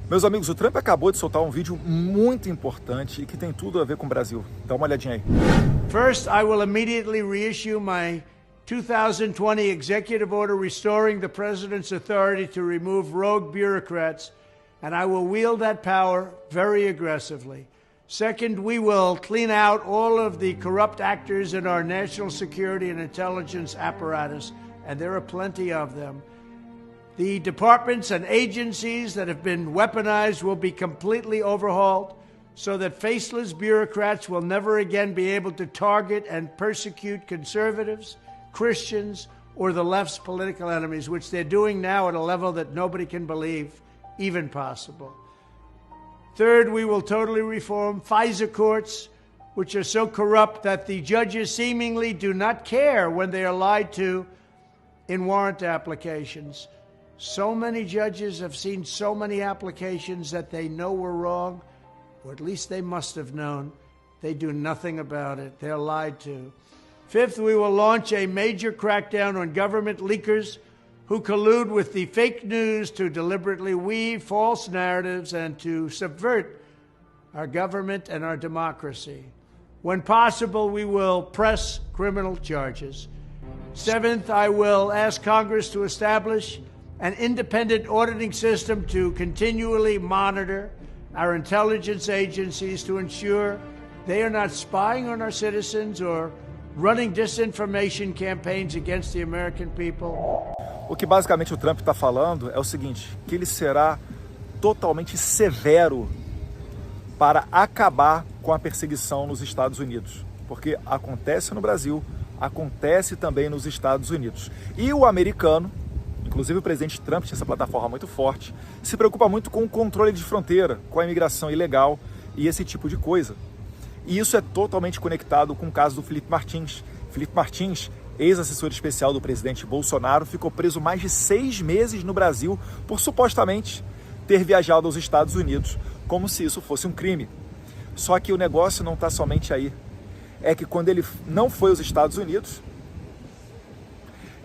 Meus amigos, o Trump acabou de soltar um vídeo muito importante e que tem tudo a ver com o Brasil. Dá uma olhadinha aí. First, I will immediately reissue my 2020 executive order restoring the president's authority to remove rogue bureaucrats, and I will wield that power very aggressively. Second, we will clean out all of the corrupt actors in our national security and intelligence apparatus, and there are plenty of them. The departments and agencies that have been weaponized will be completely overhauled so that faceless bureaucrats will never again be able to target and persecute conservatives, Christians, or the left's political enemies, which they're doing now at a level that nobody can believe even possible. Third, we will totally reform FISA courts, which are so corrupt that the judges seemingly do not care when they are lied to in warrant applications. So many judges have seen so many applications that they know were wrong, or at least they must have known. They do nothing about it. They're lied to. Fifth, we will launch a major crackdown on government leakers who collude with the fake news to deliberately weave false narratives and to subvert our government and our democracy. When possible, we will press criminal charges. Seventh, I will ask Congress to establish an independent auditing system to continually monitor our intelligence agencies to ensure they are not spying on our citizens or running disinformation campaigns against the American people. O que basicamente o Trump está falando é o seguinte, que ele será totalmente severo para acabar com a perseguição nos Estados Unidos, porque acontece no Brasil, acontece também nos Estados Unidos. E o americano, inclusive o presidente Trump tinha essa plataforma muito forte, se preocupa muito com o controle de fronteira, com a imigração ilegal e esse tipo de coisa. E isso é totalmente conectado com o caso do Felipe Martins. Felipe Martins, ex-assessor especial do presidente Bolsonaro, ficou preso mais de 6 meses no Brasil por supostamente ter viajado aos Estados Unidos, como se isso fosse um crime. Só que o negócio não está somente aí. É que quando ele não foi aos Estados Unidos,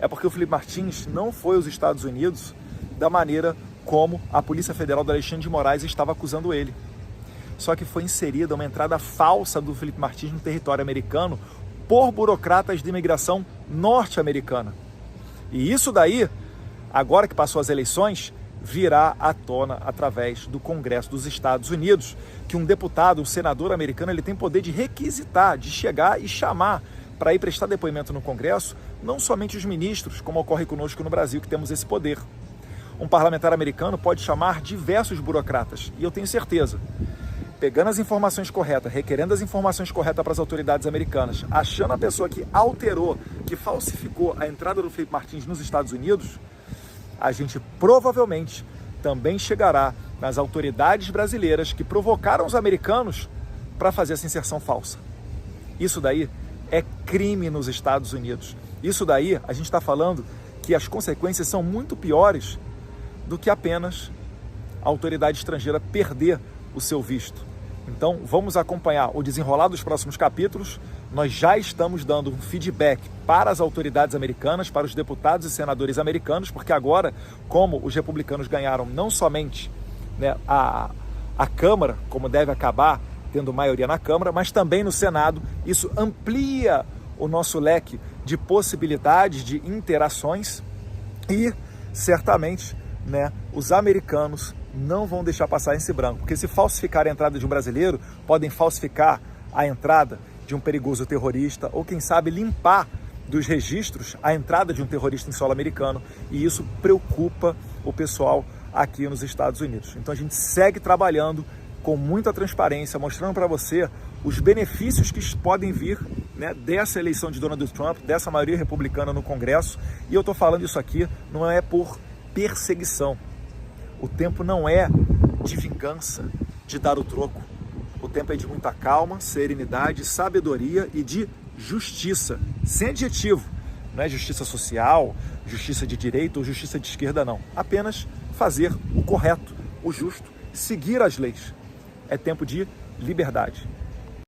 é porque o Felipe Martins não foi aos Estados Unidos da maneira como a Polícia Federal do Alexandre de Moraes estava acusando ele. Só que foi inserida uma entrada falsa do Felipe Martins no território americano por burocratas de imigração norte-americana. E isso daí, agora que passou as eleições, virá à tona através do Congresso dos Estados Unidos, que um deputado, um senador americano, ele tem poder de requisitar, de chegar e chamar para ir prestar depoimento no Congresso, não somente os ministros, como ocorre conosco no Brasil, que temos esse poder. Um parlamentar americano pode chamar diversos burocratas, e eu tenho certeza, pegando as informações corretas, requerendo as informações corretas para as autoridades americanas, achando a pessoa que alterou, que falsificou a entrada do Felipe Martins nos Estados Unidos, a gente provavelmente também chegará nas autoridades brasileiras que provocaram os americanos para fazer essa inserção falsa. Isso daí é crime nos Estados Unidos. Isso daí, a gente está falando que as consequências são muito piores do que apenas a autoridade estrangeira perder o seu visto. Então, vamos acompanhar o desenrolar dos próximos capítulos. Nós já estamos dando um feedback para as autoridades americanas, para os deputados e senadores americanos, porque agora, como os republicanos ganharam não somente, né, a Câmara, como deve acabar tendo maioria na Câmara, mas também no Senado, isso amplia o nosso leque de possibilidades de interações e, certamente, né, os americanos não vão deixar passar esse branco, porque se falsificar a entrada de um brasileiro, podem falsificar a entrada de um perigoso terrorista ou, quem sabe, limpar dos registros a entrada de um terrorista em solo americano, e isso preocupa o pessoal aqui nos Estados Unidos. Então a gente segue trabalhando com muita transparência, mostrando para você os benefícios que podem vir, né, dessa eleição de Donald Trump, dessa maioria republicana no Congresso, e eu estou falando isso aqui não é por perseguição. O tempo não é de vingança, de dar o troco. O tempo é de muita calma, serenidade, sabedoria e de justiça, sem adjetivo. Não é justiça social, justiça de direita ou justiça de esquerda, não. Apenas fazer o correto, o justo, seguir as leis. É tempo de liberdade.